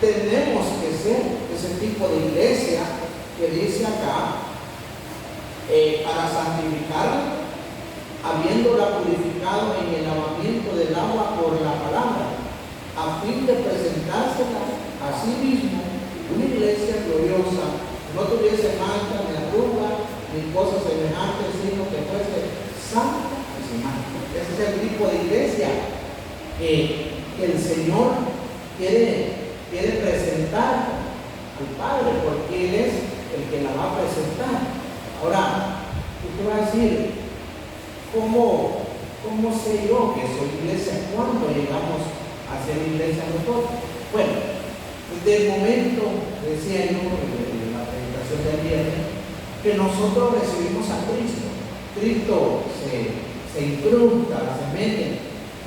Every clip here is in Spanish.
tenemos que ser ese tipo de iglesia que dice acá, para santificarla, habiéndola purificado en el lavamiento del agua por la palabra, a fin de presentársela a sí mismo una iglesia gloriosa, no tuviese mancha, ni arruga, ni cosas semejantes, sino que fuese santa y sin mancha. Ese es el tipo de iglesia que el Señor quiere presentar al Padre, porque Él es el que la va a presentar. Ahora, usted va a decir, ¿cómo sé yo que soy iglesia? ¿Cuándo llegamos a ser iglesia nosotros? Bueno, desde el momento, decía yo en la presentación del viernes, que nosotros recibimos a Cristo. Cristo se incrusta, se mete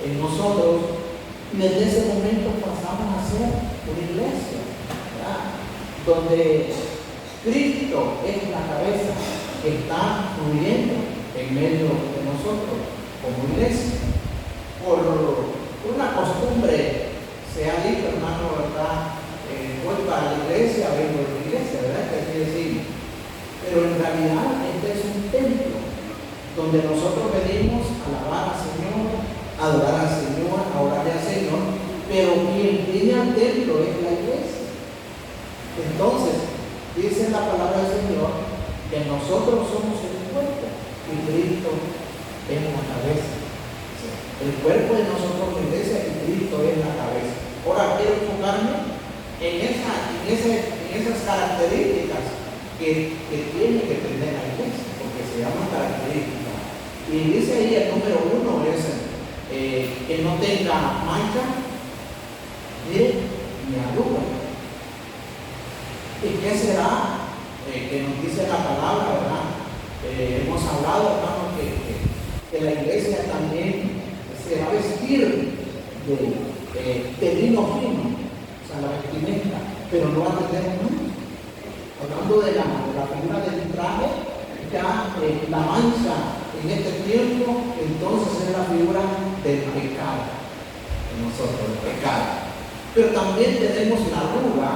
en nosotros, y desde ese momento pasamos a ser una iglesia, ¿verdad? Donde Cristo es la cabeza que está fluyendo en medio de nosotros como iglesia. Por una costumbre se ha dicho, hermano, ¿verdad? Voy para la iglesia, vengo de la iglesia, ¿verdad? Que quiere decir. Pero en realidad este es un templo donde nosotros venimos a alabar al Señor, a adorar al Señor, a orarle al Señor, pero quien viene al templo es la iglesia. Entonces, dice la palabra del Señor que nosotros somos el cuerpo y Cristo es la cabeza. El cuerpo de nosotros, la iglesia, y Cristo es la cabeza. Ahora quiero enfocarme en esas características que tiene que tener la iglesia, porque se llaman características. Y dice ahí el número 1 es que no tenga mancha ni arruga. ¿Y qué será? Que nos dice la palabra, ¿verdad? Hemos hablado, hermano, que la iglesia también se va a vestir de lino fino, o sea, la vestimenta, pero no va a tener mancha. Hablando de la figura del traje, ya la mancha en este tiempo, entonces es la figura del pecado, de nosotros, el pecado. Pero también tenemos la arruga,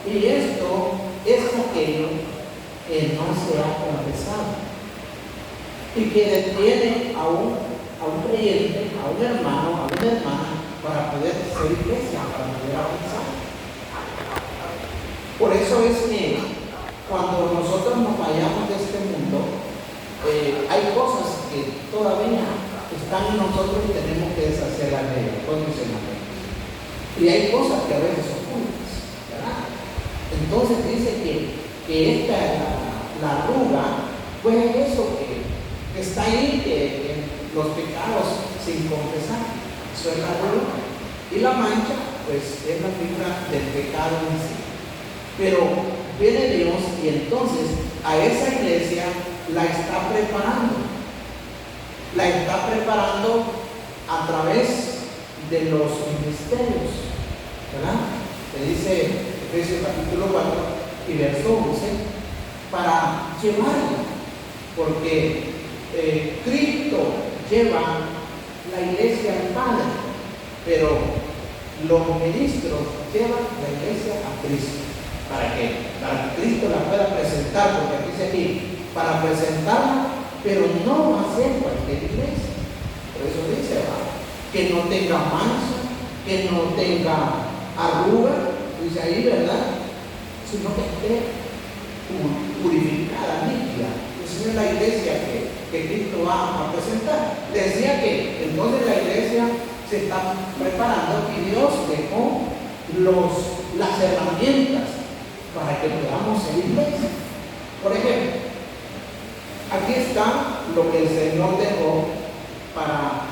y esto es aquello que no se ha confesado y que detiene a un creyente, a un hermano, a una hermana, para poder ser iglesia, para poder avanzar. Por eso es que cuando nosotros nos vayamos de este mundo, hay cosas que todavía están en nosotros y tenemos que deshacerlas de ellas. Y hay cosas que a veces ocultas, ¿verdad? Entonces dice que la arruga, pues es eso que está ahí, que los pecados sin confesar, eso es la arruga. Y la mancha, pues es la figura del pecado en sí. Pero viene Dios y entonces a esa iglesia la está preparando. La está preparando a través de los ministerios, ¿verdad? Le dice Efesios capítulo 4 y verso 11, para llevarla, porque Cristo lleva la iglesia al Padre, pero los ministros llevan la iglesia a Cristo. ¿Para qué? Para que Cristo la pueda presentar, porque aquí dice aquí, para presentarla, pero no va a ser cualquier iglesia. Por eso dice, que no tenga mancha, que no tenga arruga, dice ahí, ¿verdad? Sino que esté purificada, limpia. Esa es la iglesia que Cristo va a presentar. Le decía que entonces la iglesia se está preparando y Dios dejó las herramientas para que podamos ser iglesia. Por ejemplo, aquí está lo que el Señor dejó para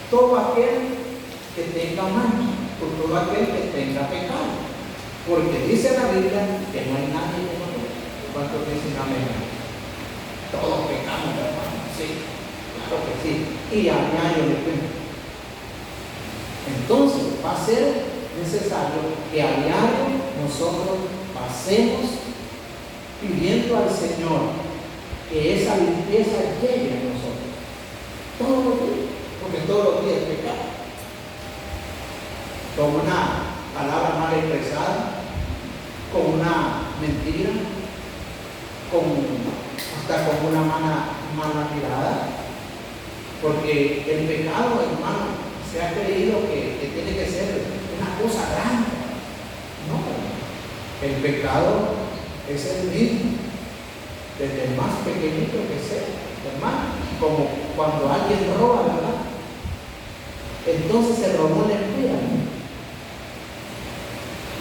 todo aquel que tenga mancha, por todo aquel que tenga pecado. Porque dice la Biblia que no hay nadie que no peque. ¿Cuántos dicen amén? Todos pecamos, hermano. Sí, claro que sí. Y a diario le cuento. Entonces va a ser necesario que a diario nosotros pasemos pidiendo al Señor que esa limpieza llegue a nosotros. Todos los días, porque todos los días pecamos. Como una palabra mal expresada, con una mentira, hasta con una mala mirada, porque el pecado, hermano, se ha creído que tiene que ser una cosa grande. No, el pecado es el mismo, desde el más pequeñito que sea, hermano, como cuando alguien roba, ¿verdad? Entonces se robó la espía.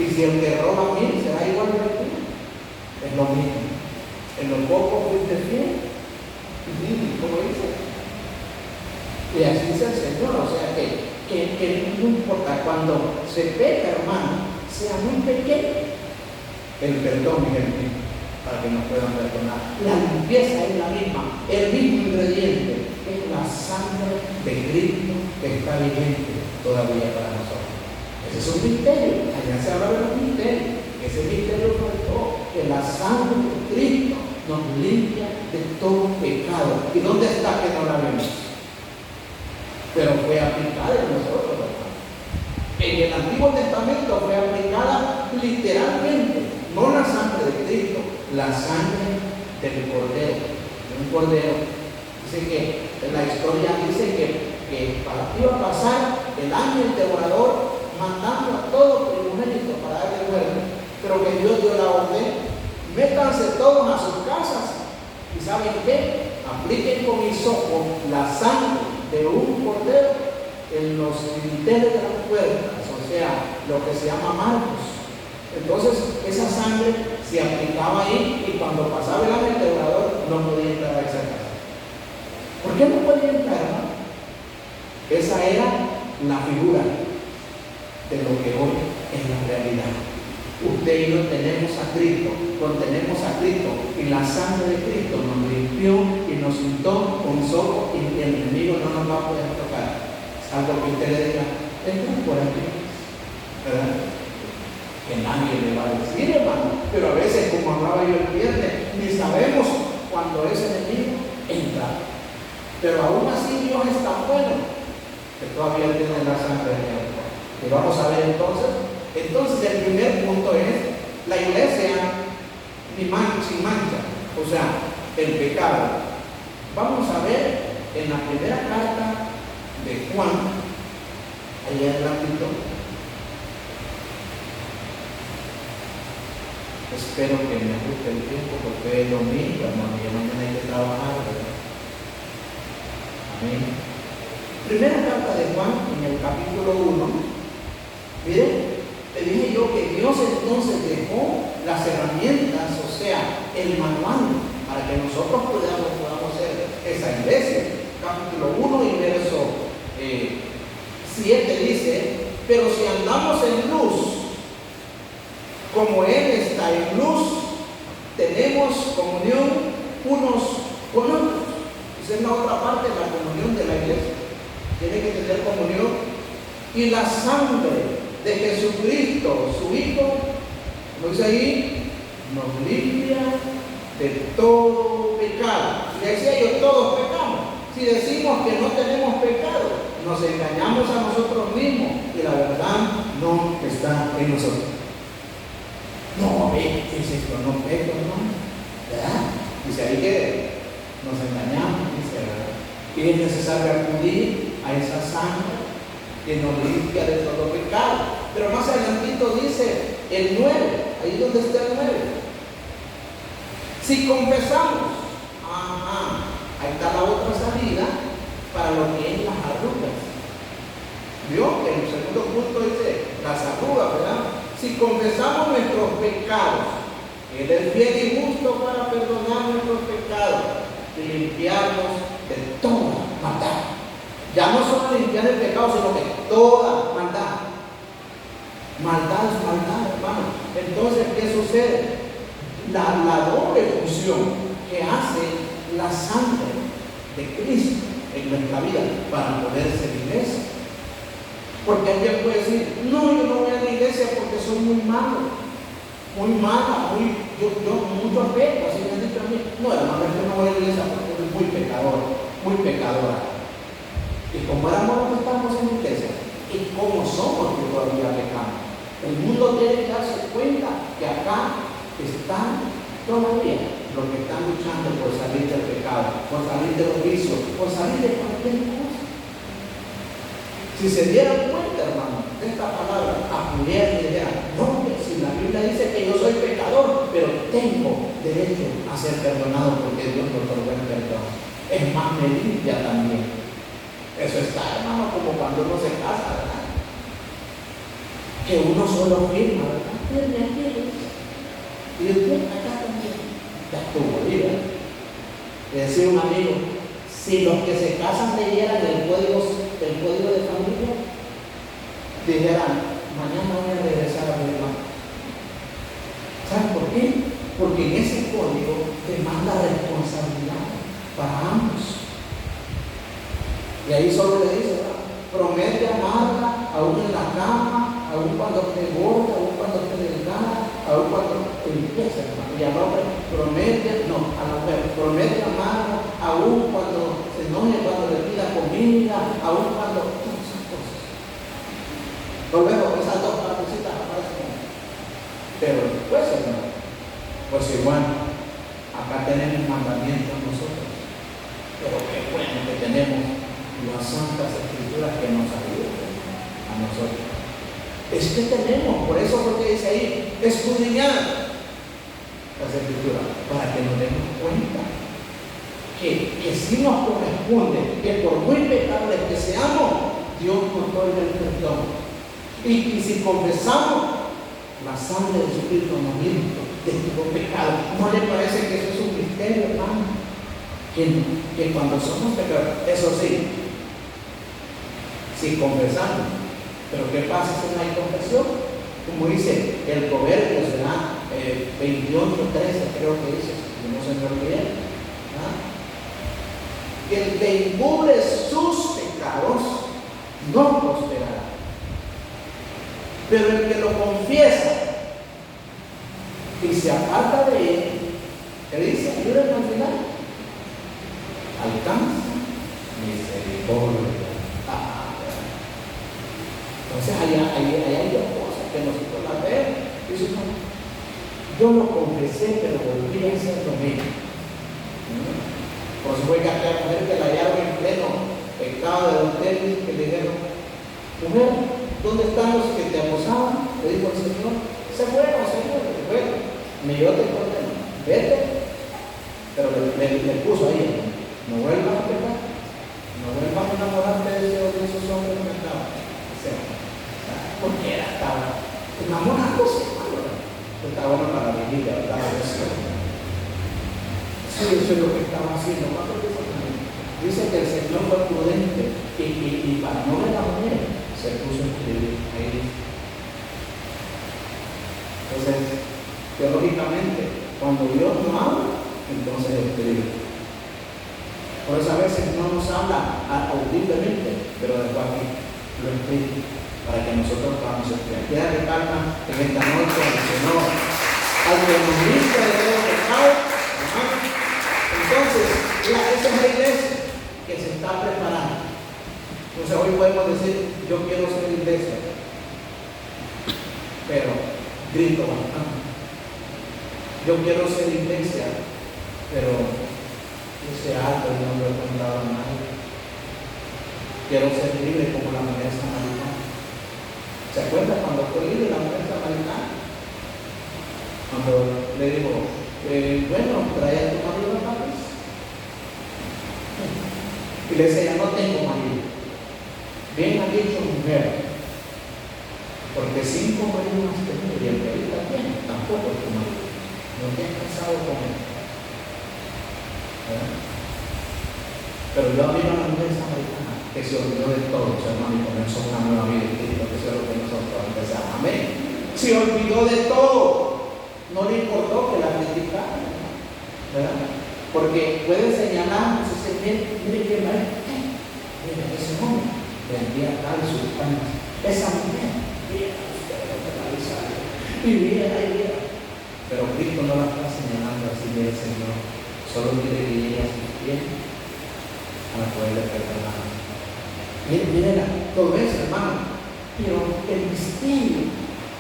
Y si el que roba 1000 será igual que el espía, es lo mismo. En lo poco fuiste fiel, como dice. Y así dice el Señor, o sea que no importa cuando se peca, hermano, sea muy pequeño, el perdón es el mismo, para que nos puedan perdonar. La limpieza es la misma, el mismo ingrediente, es la sangre de Cristo que está vigente todavía para nosotros. Ese es un misterio, allá se habla de los misterios. Ese misterio faltó, que la sangre de Cristo nos limpia de todo pecado. ¿Y dónde está que no la vemos? Pero fue aplicada en nosotros, ¿verdad? En el Antiguo Testamento fue aplicada literalmente, no la sangre de Cristo, la sangre del Cordero, de un Cordero. Dice que la historia dice que iba a pasar el ángel devorador mandando a todos primogénitos para darle muerte, pero que Dios dio la orden: métanse todos a sus casas y ¿saben qué? Apliquen con hisopo la sangre de un cordero en los dinteles de las puertas, o sea, lo que se llama marcos. Entonces esa sangre se aplicaba ahí y cuando pasaba el ángel devorador no podía entrar a esa casa. ¿Por qué no podía entrar, hermano? Esa era la figura de lo que hoy es la realidad. Usted y yo tenemos a Cristo, contenemos a Cristo, y la sangre de Cristo nos limpió y nos untó con sopo, y el enemigo no nos va a poder tocar. Salvo que usted le diga: entra por aquí, ¿verdad? Que nadie le va a decir, hermano. Pero a veces, como hablaba yo el viernes, ni sabemos cuando ese enemigo entra. Pero aún así Dios es tan bueno que todavía tiene la sangre de Dios. Y vamos a ver entonces el primer punto es la iglesia sin mancha, o sea, el pecado. Vamos a ver en la primera carta de Juan, allá en el ámbito. Espero que me ajuste el tiempo porque es domingo, hermano, y mañana hay que trabajar, ¿verdad? Amén. Primera carta de Juan, en el capítulo 1. Miren, te dije yo que Dios entonces dejó las herramientas, o sea, el manual, para que nosotros podamos ser esa iglesia. Capítulo 1 y verso 7 dice: pero si andamos en luz, como Él está en luz, tenemos comunión unos con otros. Esa es la otra parte de la comunión de la iglesia. Tiene que tener comunión. Y la sangre de Jesucristo, su Hijo, como dice ahí, nos limpia de todo pecado. Y decía yo: todos pecamos. Si decimos que no tenemos pecado, nos engañamos a nosotros mismos y la verdad no está en nosotros. No, ¿qué es esto? No peco, ¿no? ¿Verdad? Dice ahí que nos engañamos, dice, ¿verdad? Y es necesario acudir a esa sangre que nos limpia de todo pecado. Pero más adelantito dice el 9, ahí donde está el 9. Si confesamos, ahí está la otra salida para lo que es las arrugas. ¿Vio? En el segundo punto dice las arrugas, ¿verdad? Si confesamos nuestros pecados, Él es fiel y justo para perdonar nuestros pecados y limpiarnos de toda maldad. Ya no solo limpiar el pecado, sino que toda maldad. Maldad es maldad, hermano. Entonces, ¿qué sucede? La doble función que hace la sangre de Cristo en nuestra vida para poder ser iglesia. Porque alguien puede decir: no, yo no voy a la iglesia porque soy muy malo, muy mala, mucho peco, así me han dicho a mí. No, hermano, yo no voy a la iglesia porque soy muy pecador, muy pecadora. Y como éramos los que estamos en la iglesia, y como somos que todavía pecamos. El mundo tiene que darse cuenta que acá están todavía los que están luchando por salir del pecado, por salir de los vicios, por salir de cualquier cosa. Si se dieran cuenta, hermano, de esta palabra, acudiera y dijeran, no, si la Biblia dice que yo soy pecador, pero tengo derecho a ser perdonado porque Dios me otorgó el perdón. Es más, me limpia también. Eso está, hermano, como cuando uno se casa, ¿verdad? Que uno solo firma, ¿verdad? Firme aquí. Y usted acá también. Ya estuvo, ¿verdad? Le decía un amigo, si los que se casan leyeran el código de familia, dijeran, mañana voy a regresar a mi hermano. ¿Saben por qué? Porque en ese código demanda responsabilidad para ambos. Y ahí solo le dice, ¿verdad? Promete amarla aún en la cama, aún cuando esté gorda, aún cuando esté delgada, aún cuando empiece, hermano. Y al hombre promete, no, a la mujer, promete amarla aún cuando se enoje, cuando le pida comida, aún cuando todas esas cosas. Luego esas dos partecitas aparecen. Pero después, hermano, pues igual, acá tenemos mandamientos nosotros. Pero qué bueno que tenemos las santas escrituras que nos ayudan a nosotros. Es que tenemos, por eso porque dice ahí, escudriñar las escrituras, para que nos demos cuenta que sí nos corresponde, que por muy pecadores que seamos, Dios nos otorga el perdón. Y si confesamos, la sangre de Jesucristo nos limpia de todo pecado. ¿No le parece que eso es un misterio, hermano? Que cuando somos pecadores, eso sí, si confesamos, pero ¿qué pasa si no hay confesión? Como dice el Proverbio, será 28:13, creo que dice, si no se me olvida, que el que encubre sus pecados no prosperará, pero el que lo confiesa y se aparta de él, ¿qué dice? Ayúdenme al final, alcanza misericordia. Entonces hay dos cosas que nosotros las vemos. Dice, yo lo confesé, pero volví a hacer lo mismo. Por eso fue que aquella mujer que la hallaron en pleno pecado de adulterio, que le dijeron, mujer, ¿dónde están los que te acusaban? Le dijo el Señor, se fueron, se fueron. Ni yo te condeno, vete. Pero le puso ahí, no vuelvas a pecar, no vuelvas a enamorarte de esos hombres que estaban. Porque estaba enamorado, está bueno para la vigilia, ¿verdad? Sí, eso es lo que estaba haciendo. Dice que el Señor fue prudente y para no ver a la mujer se puso a escribir ahí. Entonces, teológicamente, cuando Dios no habla, entonces escribe. Por eso a veces no nos habla audiblemente, pero después aquí lo escribe, para que nosotros podamos estudiar. Quiera que calma en esta noche al Señor, al que nos limpia de todo pecado. Entonces, esa es la iglesia que se está preparando. Entonces hoy podemos decir, yo quiero ser iglesia, pero grito bastante. Yo quiero ser iglesia, pero ese alto y no lo he contado a nadie. Quiero ser libre como la mujer samaritana. ¿Se acuerdan cuando fue libre la mujer samaritana? Cuando le dijo, bueno, trae a tu marido a París. Y le decía, no tengo marido. Bien ha dicho mujer, porque 5 maridos has tenido y el que ahorita tiene tampoco es tu marido. No te has casado con él. Pero yo admiro a la mujer samaritana que se olvidó de todo, hermano, y comenzó una nueva vida en Cristo, que eso es lo que nosotros empezamos. Amén. Se olvidó de todo. No le importó que la criticaran, ¿verdad? Porque puede señalar, mire que mire ese hombre vendía tal sus panes. Esa mujer, mira usted lo que la hizo. Y mira. Pero Cristo no la está señalando así, mire Señor. Solo quiere que llegue a sus pies para poderle perdonar. Miren todo eso, hermano. Pero el misterio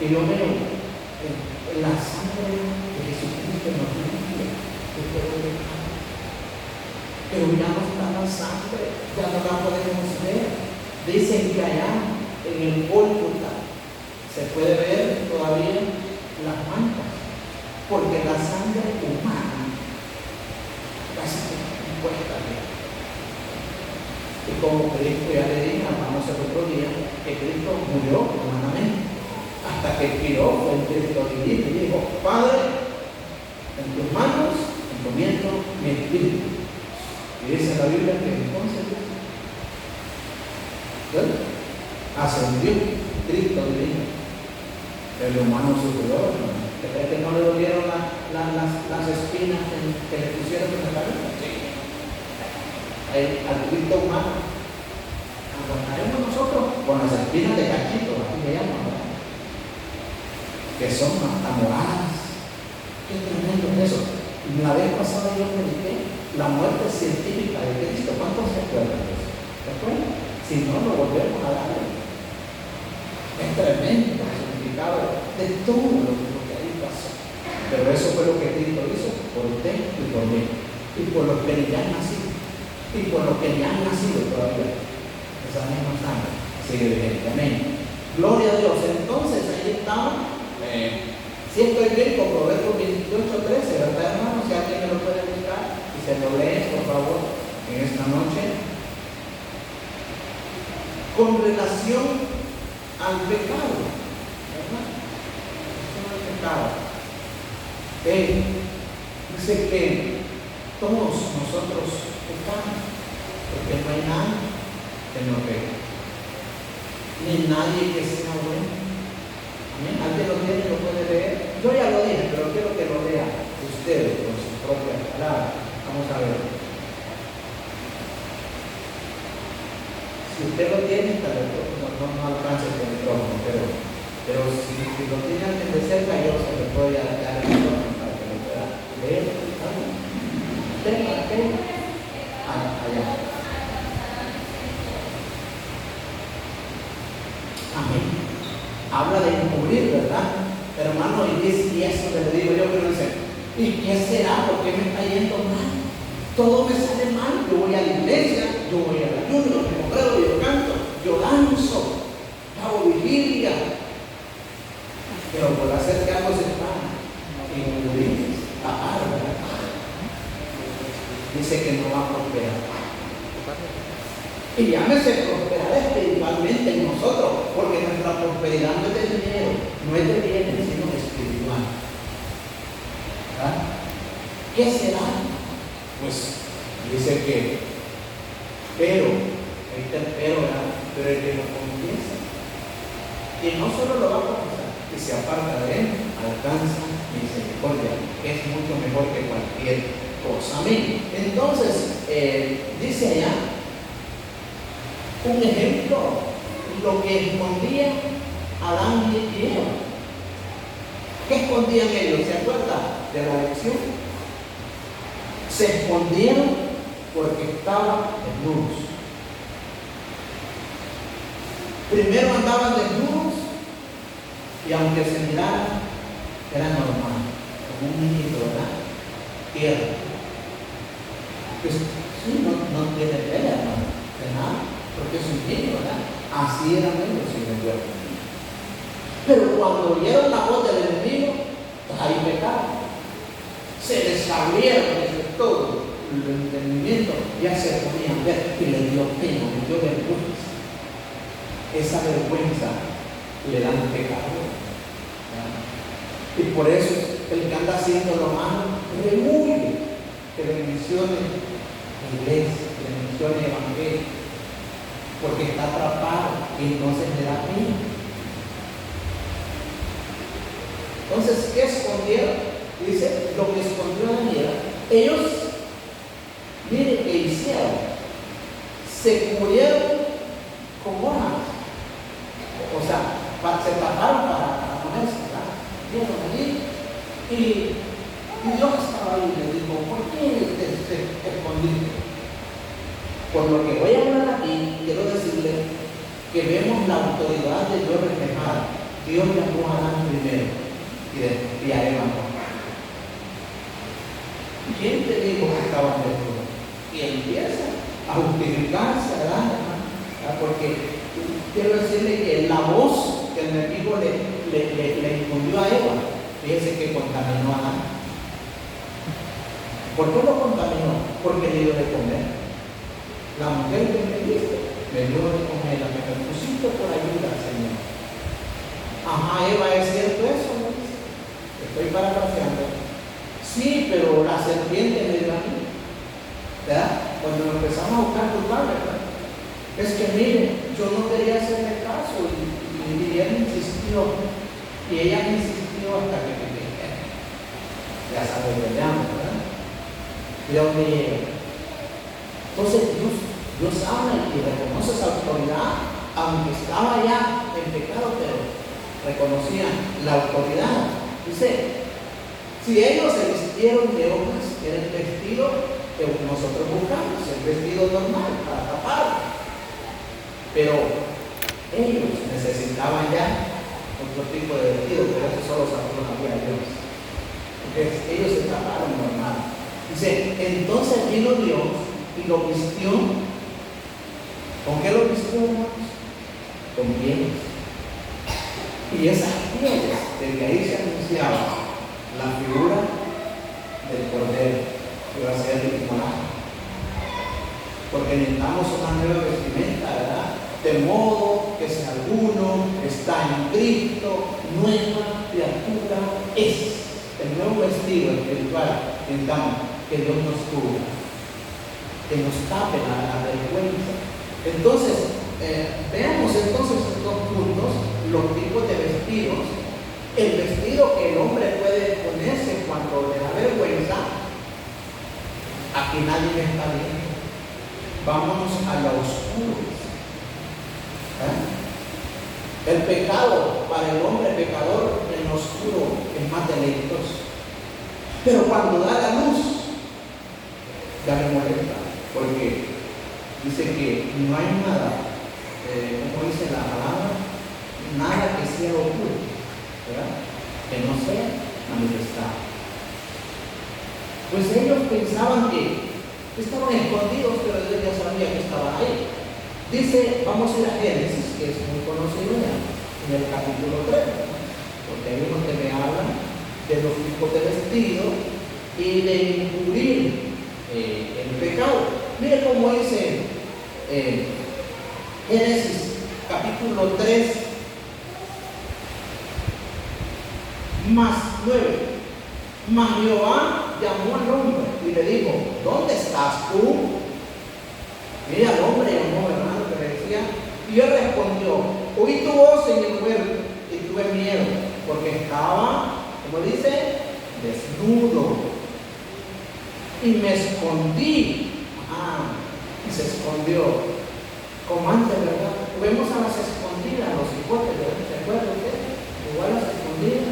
que yo veo en la sangre de Jesucristo nos limpia de todo pecado. Pero ya no está la sangre, ya no la podemos ver. Dicen que allá en el Gólgota se puede ver todavía las manchas, porque la sangre humana casi impuesta. Y como Cristo, ya le dije, hablamos el otro día, que Cristo murió humanamente, hasta que expiró el Cristo divino y dijo: Padre, en tus manos encomiendo mi espíritu. Y dice la Biblia que entonces ascendió Cristo divino. El humano superior, ¿crees que no le dolieron las espinas que le pusieron en la cabeza? Sí. Al Cristo humano aguantaremos nosotros con las espinas de cachito, así le llaman, ¿verdad? Que son amoradas. Qué tremendo es eso. La vez pasada yo prediqué la muerte científica de Cristo. ¿Cuántos se acuerdan de eso? ¿Se acuerdan? Si no, lo volvemos a dar. Es tremendo el significado de todo lo que ahí pasó. Pero eso fue lo que Cristo hizo por usted y por mí, y por los que ya han nacido, y por los que ya han nacido todavía. Esa misma sangre sigue vigente. Amén. Gloria a Dios. Entonces ahí estaba. Si estoy bien con Proverbios 28:13, ¿verdad, hermano? Si alguien me lo puede buscar y se lo lee, por favor, en esta noche. Con relación al pecado, ¿verdad? Al pecado. Dice que todos nosotros pecamos, porque no hay nadie que no peque, ni nadie que sea bueno. ¿Alguien lo tiene y lo puede leer? Yo ya lo dije, pero quiero que lo lea ustedes con sus propias palabras. Vamos a ver. Si usted lo tiene, tal vez no alcance el micrófono, pero si lo tiene alguien de cerca, yo se lo puedo dar el micrófono para que lo pueda leer. ¿Usted para qué? Allá. Amén. Habla de encubrir, ¿verdad? Hermano, y eso le digo yo, pero dice: ¿y qué será? ¿Por qué me está yendo mal? Todo me sale mal. Yo voy a la iglesia, yo voy al ayuno, me congrego, yo canto, yo danzo, hago vigilia. Pero por hacer que algo se paga, encubrir, tapar, ¿verdad? Dice que no va a prosperar. Y llámese prosperar espiritualmente en nosotros, porque nuestra prosperidad no es de dinero, no es de bienes, sino espiritual. ¿Verdad? ¿Qué será? Pues dice que, pero el que lo confiesa, y no solo lo va a confesar, que se aparta de él, alcanza misericordia, que es mucho mejor que cualquier cosa. Amén. Entonces, dice allá un ejemplo, lo que escondía Adán y Eva. ¿Qué escondían ellos? ¿Se acuerdan de la lección? Se escondieron porque estaban desnudos. Primero andaban desnudos y aunque se miraran, era normal, como un niñito, ¿verdad? Tierra. Pues sí, no tiene pena, hermano, de nada, porque es un niño, ¿verdad? Así eran ellos sin el cuerpo. Pero cuando oyeron la voz del enemigo, pues ahí pecaron. Se les abrieron de todo el entendimiento, ya se podían ver y les dio pena, les dio vergüenza. Esa vergüenza le dan pecado. Y por eso el que anda haciendo lo malo, rehuye que le mencione la iglesia, que le mencione el evangelio, porque está atrapado y entonces le da pena. Entonces, ¿qué escondieron? Dice, lo que escondió Daniel, ellos, miren qué hicieron, se cubrieron con hojas, o sea, se taparon para ponerse, ¿verdad? Vieron allí, y Dios estaba ahí y le dijo, ¿por qué te escondiste? Por lo que voy a hablar aquí, quiero decirle que vemos la autoridad de Dios reflejada Dios llamó a Adán primero y a Eva no. ¿Quién te dijo que estaban desnudos? Y empieza a justificarse, ¿verdad? Porque quiero decirle que la voz que el enemigo le infundió a Eva, fíjese que contaminó a Adán. ¿Por qué lo contaminó? Porque le dio de comer. La mujer que me diste, me dio de comer, la que me pusiste por ayuda, Señor. Ajá, Eva, ¿es cierto eso? ¿No? Estoy parafraseando. Sí, pero la serpiente me dio a mí, ¿verdad? Cuando empezamos a buscar culpables, ¿verdad? Es que mire, yo no quería hacerle caso y ella insistió, y ella insistió hasta que me dije, ya sabes, ¿verdad? Dios mío. Entonces Dios habla y reconoce esa autoridad, aunque estaba ya en pecado, pero reconocía la autoridad. Dice, si ellos se vistieron de hojas, era el vestido que nosotros buscamos, el vestido normal para tapar. Pero ellos necesitaban ya otro tipo de vestido, pero eso solo sabía Dios. Entonces ellos se taparon normal. Dice, entonces vino Dios y lo vistió. ¿Con qué lo vistió, hermanos? Con pieles. Y esas pieles, desde ahí se anunciaba la figura del Cordero que va a ser inmolado. Porque necesitamos una nueva vestimenta, ¿verdad? De modo que si alguno está en Cristo, nueva criatura es. El nuevo vestido espiritual, necesitamos que Dios nos cubra, que nos tape la vergüenza. Entonces, veamos entonces estos puntos, los tipos de vestidos. El vestido que el hombre puede ponerse cuando le da vergüenza. Aquí nadie me está viendo. Vámonos a lo oscuro. El pecado para el hombre pecador en lo oscuro es más deleitoso. Pero cuando da la luz, ya me molesta, porque dice que no hay nada, como dice la palabra, nada que sea oculto, ¿verdad? Que no sea manifestado. Pues ellos pensaban que estaban escondidos, pero Dios ya sabía que estaban ahí. Dice, vamos a ir a Génesis, que es muy conocido ya, en el capítulo 3, porque hay unos que me hablan de los tipos de vestido y de encubrir el pecado. Mire cómo dice Génesis capítulo 3 más 9. Mas Jehová llamó al hombre y le dijo, ¿dónde estás tú? Mira, al hombre llamó, hermano, que le decía, y él respondió, oí tu voz en el huerto y tuve miedo, porque estaba, como dice, desnudo. Y me escondí. Y se escondió. Como antes, ¿verdad? Vemos a las escondidas, los hipotes, ¿verdad? ¿Se acuerdan ustedes? Igual a las escondidas.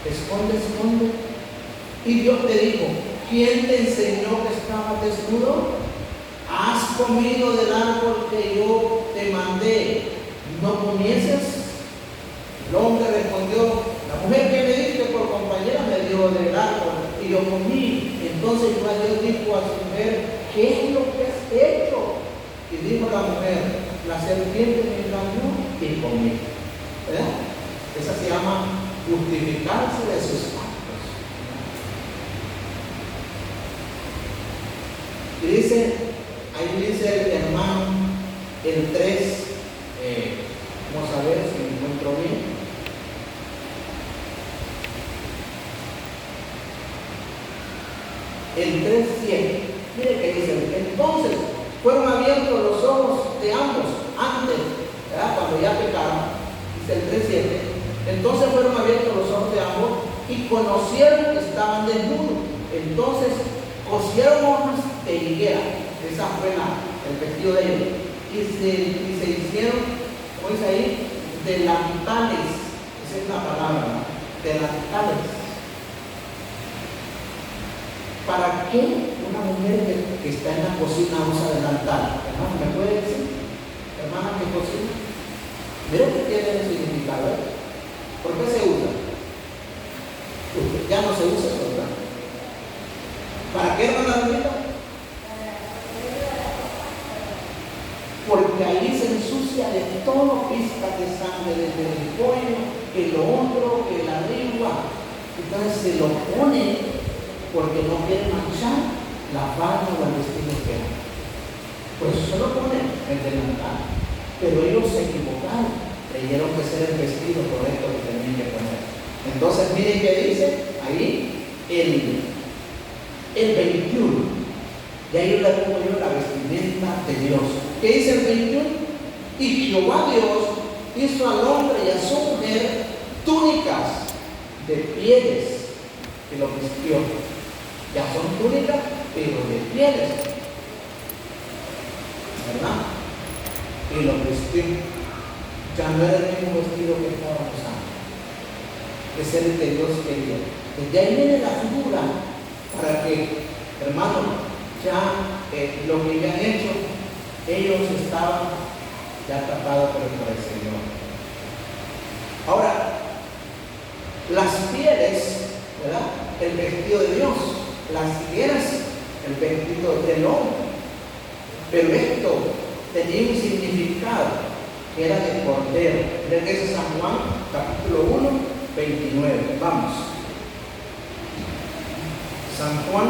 Esconde. Y Dios te dijo, ¿quién te enseñó que estabas desnudo? ¿Has comido del árbol que yo te mandé? ¿No comieses? El hombre respondió, la mujer que me diste por compañera me dio del árbol y yo comí. Entonces Dios dijo a su mujer, ¿qué es lo que has hecho? Y dijo la mujer, la serpiente me engañó y comí. ¿Verdad? Esa se llama justificarse de sus actos. Y dice, ahí dice el hermano, el 3, vamos a ver si me encuentro bien. El 3:7, mire que dice, entonces fueron abiertos los ojos de ambos antes, ¿verdad? Cuando ya pecaron, dice el 3:7, entonces fueron abiertos los ojos de ambos y conocieron que estaban desnudos. Entonces cosieron hojas de higuera, esa fue el vestido de ellos, y se hicieron, como dice ahí, delantales, esa es la palabra, delantales. ¿Para qué una mujer que está en la cocina usa delantal? Hermano, ¿me puede decir? Hermana que cocina. Mira que tiene el significado. ¿Por qué se usa? Ya no se usa eso, ¿verdad? ¿Para qué, hermana Lolita? Porque ahí se ensucia de todo, pizca de sangre, desde el pollo, el hombro, que la lengua. Entonces se lo pone porque no quiere manchar la falda o el vestido que hay. Pues se lo pone el delantal. Pero ellos se equivocaron, creyeron que ese era el vestido correcto que tenían que poner. Entonces miren qué dice ahí el 21. Y ahí le pongo yo la vestimenta de Dios. ¿Qué dice el 21? Y Jehová Dios hizo al hombre y a su mujer túnicas de pieles que lo vistió. Ya son túnicas, pero de pieles, ¿verdad? Y lo vistió. Ya no era el mismo vestido que estaba usando. Es el que Dios quería. Desde ahí viene la figura para que, hermano, ya lo que habían hecho, ellos estaban ya tapados por el Señor. Ahora, las pieles, ¿verdad? El vestido de Dios, las higueras, el vestido del hombre. Pero esto tenía un significado que era de cordero. Miren que es San Juan, capítulo 1, 29. Vamos. San Juan,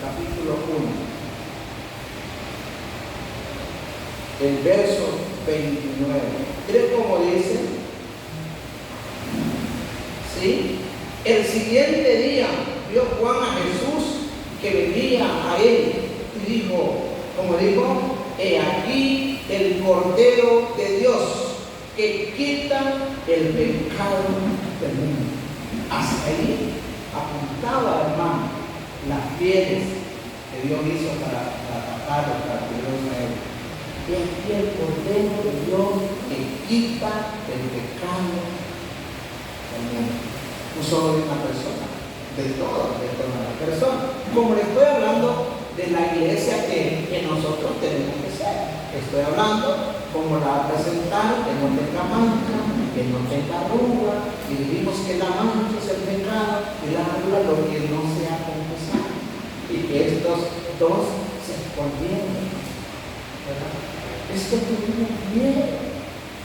capítulo 1. El verso 29. Miren cómo dice. ¿Sí? El siguiente día vio Juan a Jesús que venía a él y dijo, como dijo, he aquí el Cordero de Dios que quita el pecado del mundo. Hasta ahí apuntaba, hermano, las pieles que Dios hizo para taparlos, para que Dios me. Y aquí el Cordero de Dios que quita el pecado del mundo. No solo de una persona, de todas las personas. Como le estoy hablando de la iglesia que nosotros tenemos que ser. Estoy hablando como la va a presentar, que no tenga mancha, que no tenga arruga, y dijimos que la mancha es el pecado y la arruga lo que no sea confesado. Y que estos dos se escondieron, ¿verdad? Es que tuvimos miedo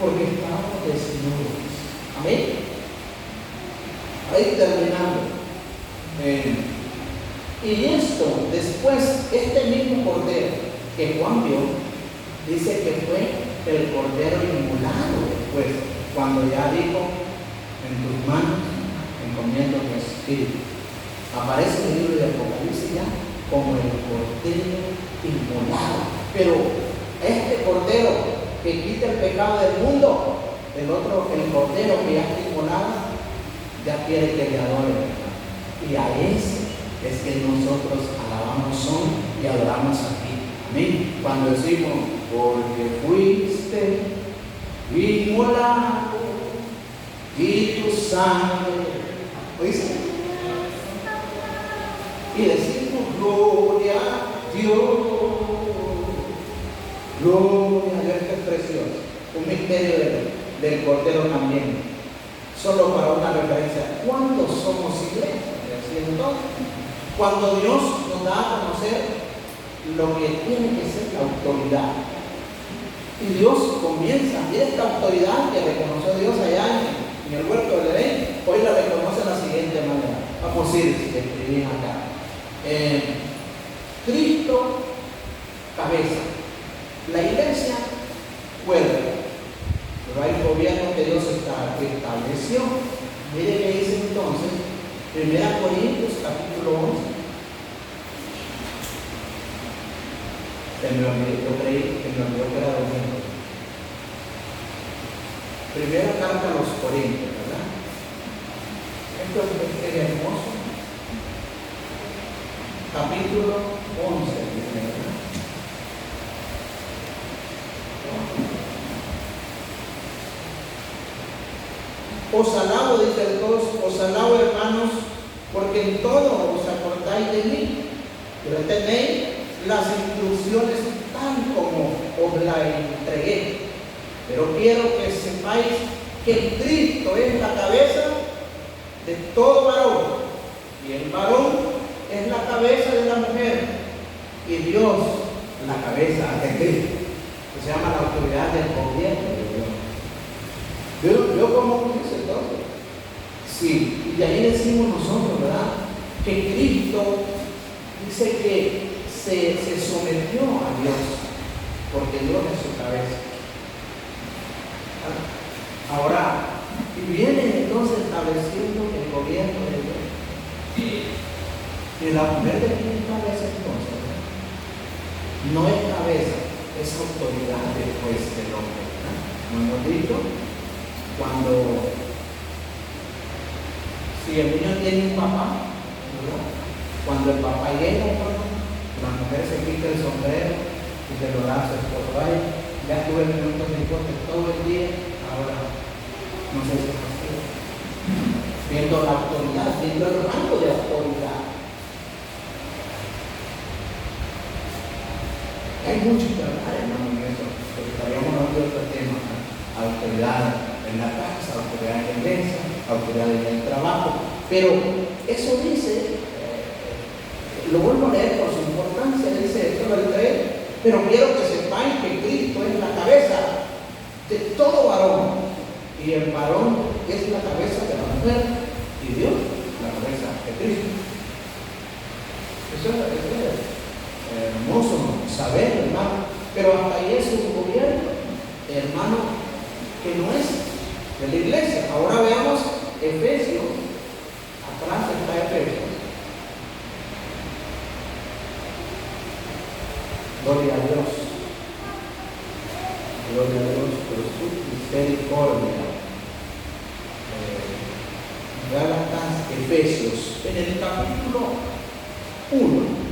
porque estábamos desnudos. Amén. Ahí terminando. Y esto, después, este mismo cordero que Juan vio, dice que fue el cordero inmolado después, cuando ya dijo, en tus manos encomiendo mi espíritu. Aparece en el libro de Apocalipsis ya como el cordero inmolado. Pero este cordero que quita el pecado del mundo, el otro, el cordero que ya está inmolado, ya quiere que le adoren. Y a ese es que nosotros alabamos son y adoramos aquí. Amén. Cuando decimos, porque fuiste inmolado y tu sangre, ¿oíste? Y decimos, gloria a Dios, gloria a Dios, que es precioso. Un misterio del Cordero también. Solo para una referencia, ¿cuándo somos iglesia? Entonces, cuando Dios nos da a conocer lo que tiene que ser la autoridad. Y Dios comienza, mira esta autoridad que reconoció Dios allá en el huerto del Edén, hoy la reconoce de la siguiente manera. Vamos a ir, si escribimos acá. Cristo, cabeza. La iglesia, cuerpo. Pero hay gobierno que Dios estableció. Mire que dice entonces, 1 Corintios capítulo 11. Yo creí que me olvidó que era domingo. Primera carta a los Corintios, ¿verdad? Esto es hermoso. Capítulo 11, ¿verdad? Os alabo, dice el Dios, os alabo, hermanos, porque en todo os acordáis de mí, pero tenéis las instrucciones tal como os las entregué. Pero quiero que sepáis que Cristo es la cabeza de todo varón, y el varón es la cabeza de la mujer, y Dios la cabeza de Cristo, que se llama la autoridad del gobierno de Dios. ¿Vio cómo dice entonces? Sí, y de ahí decimos nosotros, ¿verdad? Que Cristo dice que se sometió a Dios, porque Dios es su cabeza. Ahora, y viene entonces estableciendo el gobierno de Dios. Y la mujer de quién es cabeza entonces, no es cabeza, es autoridad después del hombre, ¿verdad? Como hemos dicho, cuando si el niño tiene un papá, ¿verdad? Cuando el papá llega, la mujer se quita el sombrero y se lo da a su esposo. Ay, ya tuve minutos de corte todo el día, ahora no sé si es así. Viendo la autoridad, viendo el rango de autoridad. Hay mucho que hablar, hermano, en eso, porque estaríamos hablando de otro tema, ¿no? Autoridad en la casa, autoridad en la iglesia, autoridad en el trabajo. Pero eso dice, lo vuelvo a leer por su importancia, dice esto del 3, pero quiero que sepáis que Cristo es la cabeza de todo varón, y el varón es la cabeza de la mujer, y Dios la cabeza de Cristo. Eso es hermoso saber, hermano, pero hasta ahí es un gobierno, hermano, que no es de la iglesia. Ahora veamos Efesios. Atrás está Efesios. Gloria a Dios. Gloria a Dios por su misericordia. Gálatas, Efesios, en el capítulo 1,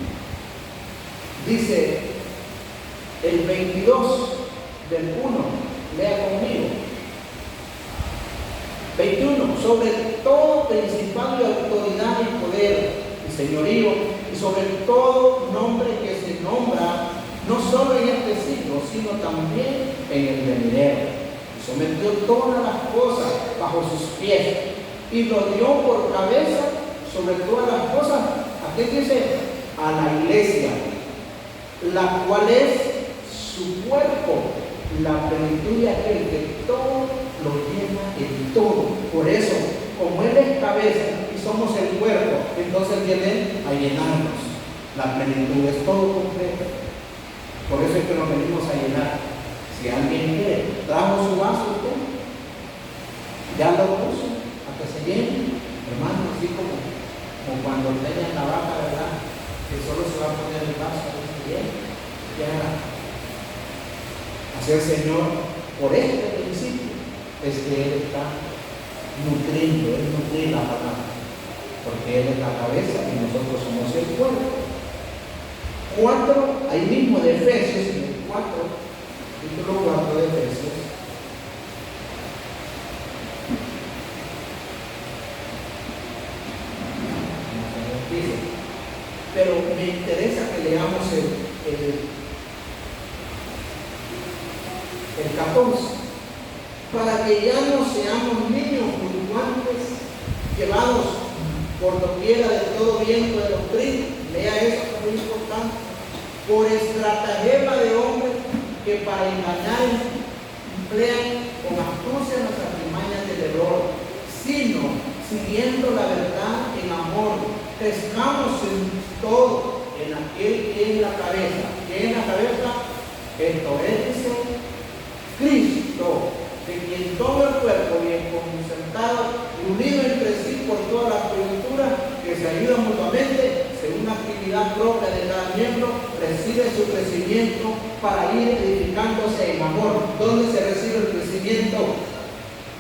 dice el 22 del 1, lea conmigo. 21, sobre todo principado de autoridad y poder y señorío, y sobre todo nombre que se nombra, no solo en este siglo, sino también en el venidero. Y sometió todas las cosas bajo sus pies, y lo dio por cabeza sobre todas las cosas. ¿A qué dice? A la iglesia, la cual es su cuerpo, la plenitud de aquel que todo lo llena en todo. Por eso, como Él es cabeza y somos el cuerpo, entonces viene a llenarnos. La plenitud es todo completo. Por eso es que nos venimos a llenar. Si alguien quiere, trajo su vaso, usted ya lo puso a que se llene, hermano, así como cuando tengan la vaca, ¿verdad? Que solo se va a poner el vaso bien, ya. Así el Señor, por este principio, es que Él está nutriendo, Él nutre la palabra, porque Él es la cabeza y nosotros somos el cuerpo. 4, ahí mismo de Efesios, en el 4, capítulo 4 de Efesios. Dice, pero me interesa que leamos el 14, para que ya no seamos niños fluctuantes, llevados por doquiera de todo viento de doctrina. Lea eso, es muy importante. Por estratagema de hombres que para engañar emplean con astucia las artimañas del error, sino siguiendo la verdad en amor, crezcamos en todo en aquel que es la cabeza. ¿Quién es la cabeza? Esto es, dice, Cristo, de quien todo el cuerpo bien concertado y unido entre sí por todas las coyunturas que se ayudan mutuamente según la actividad propia de cada miembro, recibe su crecimiento para ir edificándose en amor. ¿Dónde se recibe el crecimiento?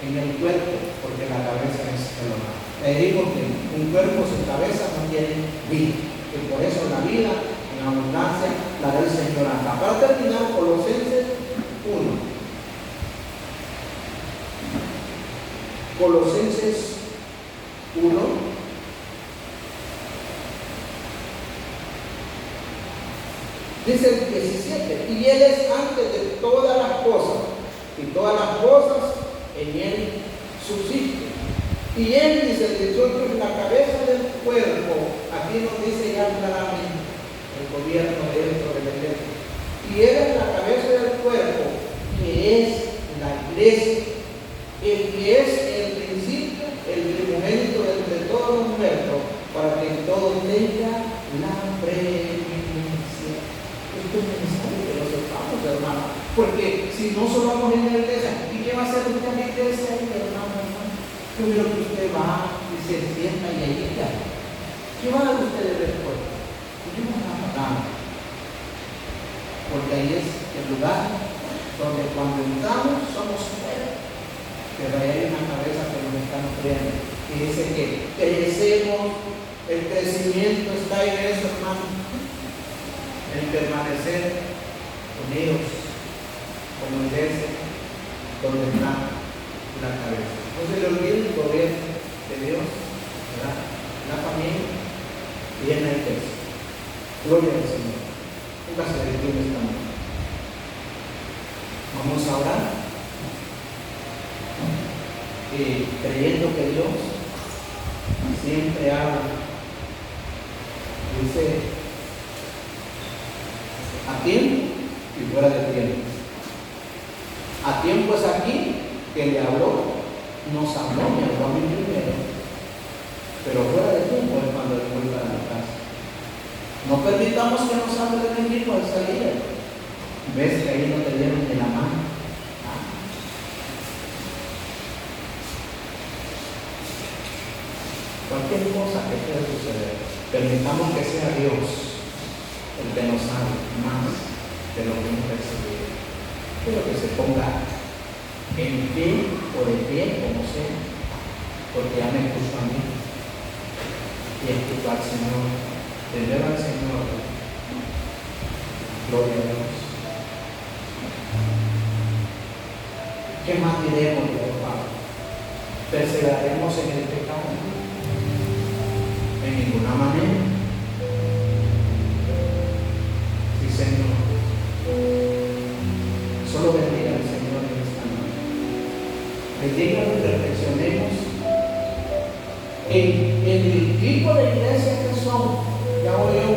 En el cuerpo, porque la cabeza es el hogar. Le digo que un cuerpo sin cabeza no tiene vida, y por eso la vida en abundancia la da el Señor acá. Para terminar, Colosenses 1. Colosenses 1. Dice el 17, y Él es antes de todas las cosas, y todas las cosas en Él subsiste. Y Él, dice el 18, es la cabeza del cuerpo. Aquí nos dice ya claramente el gobierno dentro del ejército. Y Él es la cabeza del cuerpo, que es la iglesia, el que es el principio, el primogénito entre todos los muertos, para que todo tenga la preeminencia. Esto es necesario que lo sepamos, hermano, porque si no solo vamos en la iglesia, ¿y qué va a hacer usted en la iglesia, hermano? Yo creo que usted va y se sienta y ahí está. ¿Qué va a dar usted de respuesta? Yo no voy a pagar, porque ahí es el lugar donde cuando entramos somos fuera, pero ahí hay una cabeza que nos está nutriendo, que dice que crecemos, el crecimiento está en eso, hermano, en permanecer unidos como iglesia, donde está la cabeza. No se le olvide el gobierno de Dios, ¿verdad? La familia y en la iglesia. Gloria al Señor. Póngase de pie esta noche. Vamos a orar. Creyendo que Dios siempre habla. Dice a tiempo y fuera de tiempo. A tiempo es aquí que le habló, nos habló, me habló a mí primero, pero fuera de tiempo es cuando él vuelve a la casa. No permitamos que nos hable de mismo al salir. Ves que ahí no te dieron de la mano. Cualquier cosa que pueda suceder, permitamos que sea Dios el que nos hable más de lo que hemos recibido. Quiero que se ponga en pie o de pie, como sea, porque ya me puso a mí y escucho al Señor, primero al Señor. Gloria a Dios. ¿Qué más diremos, Dios Padre? ¿Perseveraremos en el pecado? En ninguna manera. Sí, Señor. Solo bendiga al Señor en esta noche. Bendiga y reflexionemos en el tipo de iglesia que somos. Ya oyó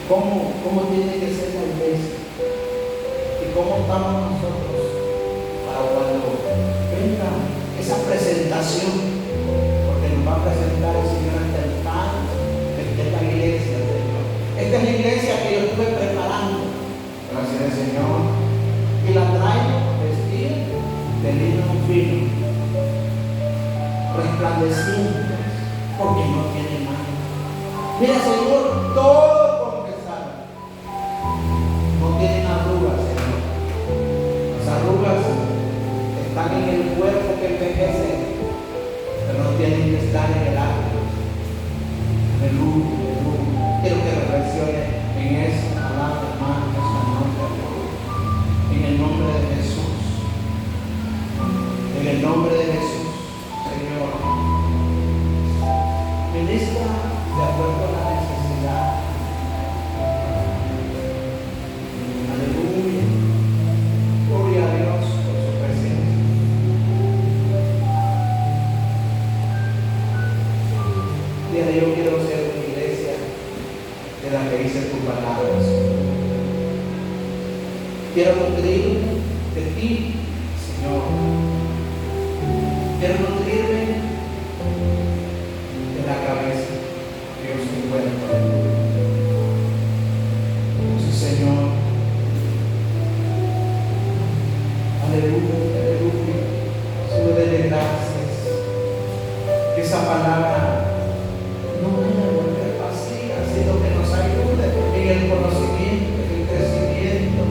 cómo tiene que ser la iglesia y cómo estamos nosotros para cuando venga esa presentación, porque nos va a presentar el Señor ante el Padre. Esta es la iglesia, Señor. Esta es la iglesia que yo estuve preparando. Gracias al Señor. Y la traigo vestida de lino fino, resplandeciente, porque no tiene nada. Mira, Señor, todo confesado. No tienen arrugas, Señor. Las arrugas están en el cuerpo que envejece, pero no tienen que estar en el alma. Aleluya, aleluya. Quiero que reflexione en esa palabra, hermano, esta noche. En el nombre de Jesús. En el nombre de Jesús, Señor. Ministra de acuerdo a la necesidad. Aleluya. Gloria a Dios por su presencia. Día de yo quiero ser una iglesia de la que dice tus palabras. Quiero nutrirme de ti, Señor. Quiero nutrirme de la cabeza. Dios mi cuerpo. Sí, Señor. Aleluya, aleluya. Sube de gracias. Que esa palabra no vaya a volver vacía, sino que nos ayude en el conocimiento, en el crecimiento.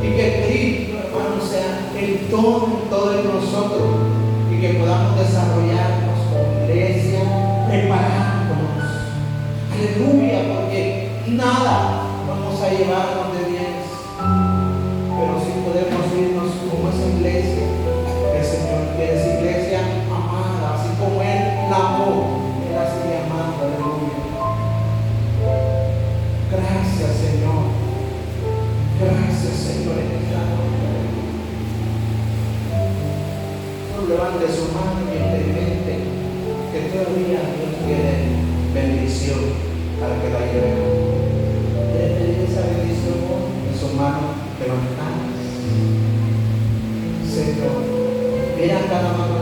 Y que Cristo, hermano, sea el todo en nosotros. Y que podamos desarrollarnos como iglesia, preparándonos. Aleluya, porque nada vamos a llevarnos de bienes, pero sí podemos irnos como esa iglesia que el Señor quiere, esa iglesia amada, así como Él la amó, Él la sigue amando. Aleluya. Gracias, Señor. Gracias, Señor, en esta noche. levante su mano y experimente que todavía Dios tiene bendición para que la llevemos. ¿Quiere pedir esa bendición en sus manos levantadas? Señor, mira cada mano